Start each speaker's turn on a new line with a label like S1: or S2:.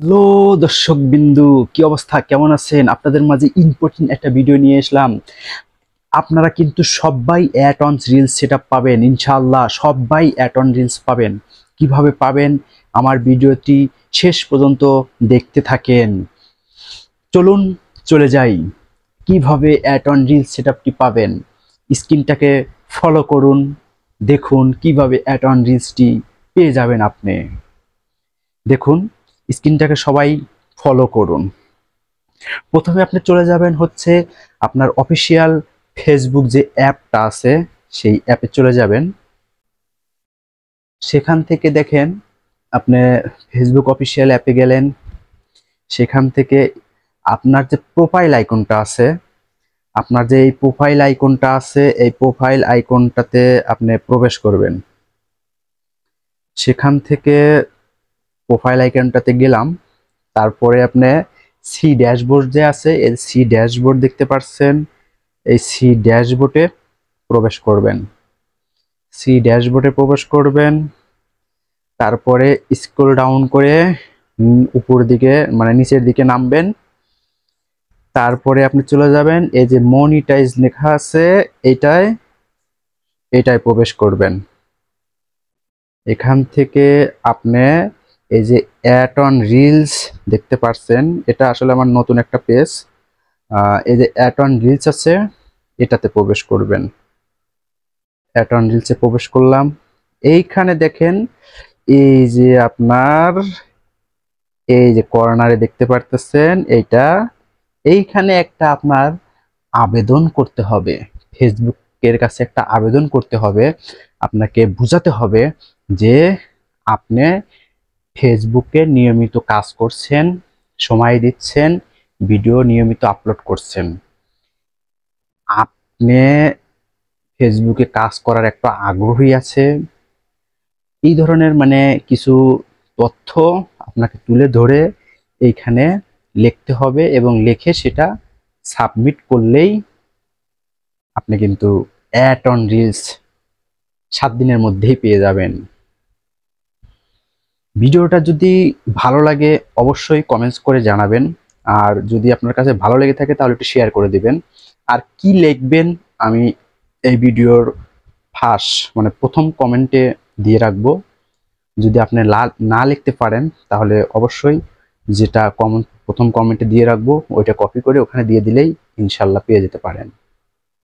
S1: Hello দর্শক বিন্দু, কি অবস্থা, কেমন আছেন? আপনাদের মাঝে ইম্পর্টেন্ট একটা ভিডিও নিয়ে আসলাম। আপনারা কিন্তু সবাই অ্যাড অন রিলস সেটআপ পাবেন ইনশাআল্লাহ। সবাই অ্যাড অন রিলস পাবেন। কিভাবে পাবেন? আমার ভিডিওটি শেষ পর্যন্ত দেখতে থাকেন। চলুন চলে যাই। কিভাবে অ্যাড অন রিলস সেটআপটি পাবেন? স্ক্রিনটাকে ফলো করুন, দেখুন কিভাবে অ্যাড অন রিলসটি পেয়ে যাবেন আপনি। দেখুন, স্ক্রিনটাকে সবাই ফলো করুন। প্রথমে আপনি চলে যাবেন হচ্ছে আপনার অফিসিয়াল ফেসবুক যে অ্যাপটা আছে সেই অ্যাপে চলে যাবেন। সেখান থেকে দেখেন আপনি ফেসবুক অফিসিয়াল অ্যাপে গেলেন। সেখান থেকে আপনার যে প্রোফাইল আইকনটা আছে, আপনার যে এই প্রোফাইল আইকনটা আছে, এই প্রোফাইল আইকনটাতে আপনি প্রবেশ করবেন। সেখান থেকে প্রোফাইল আইকনটাতে গেলাম। তারপরে আপনি সি ড্যাশবোর্ড যে আছে, এই সি ড্যাশবোর্ড দেখতে পাচ্ছেন, এই সি ড্যাশবোর্ডে প্রবেশ করবেন। সি ড্যাশবোর্ডে প্রবেশ করবেন। তারপরে স্ক্রল ডাউন করে উপর দিকে মানে নিচের দিকে নামবেন। তারপরে আপনি চলে যাবেন, এই যে মনিটাইজ লেখা আছে এটায় প্রবেশ করবেন। এখান থেকে আপনি এই যে অ্যাড অন রিলস দেখতে পাচ্ছেন, এটা আসলে আমার নতুন একটা পেজ। এই যে অ্যাড অন রিলস আছে এটাতে প্রবেশ করবেন। অ্যাড অন রিলসে প্রবেশ করলাম। এইখানে দেখেন, এই যে আপনার এই যে কর্নারে দেখতে পারতেছেন এইখানে একটা আপনার আবেদন করতে হবে। ফেসবুকের কাছে একটা আবেদন করতে হবে। আপনাকে বোঝাতে হবে যে আপনি ফেসবুকে নিয়মিত কাজ করছেন, সময় দিচ্ছেন, ভিডিও নিয়মিত আপলোড করছেন। আপনি ফেসবুকে কাজ করার একটা আগ্রহী আছে, এই ধরনের কিছু তথ্য আপনাকে তুলে ধরে এইখানে লিখতে হবে এবং লিখে সেটা সাবমিট করলেই আপনি কিন্তু অ্যাড অন রিলস 7 দিনের মধ্যেই পেয়ে যাবেন। ভিডিওটা যদি ভালো লাগে অবশ্যই কমেন্টস করে জানাবেন। আর যদি আপনার কাছে ভালো লেগে থাকে তাহলে একটু শেয়ার করে দিবেন। আর কি লিখবেন আমি এই ভিডিওর প্রথম কমেন্টে দিয়ে রাখবো। যদি আপনি না লিখতে পারেন তাহলে অবশ্যই যেটা প্রথম কমেন্টে দিয়ে রাখবো ওইটা কপি করে ওখানে দিয়ে দিলেই ইনশাল্লাহ পেয়ে যেতে পারেন।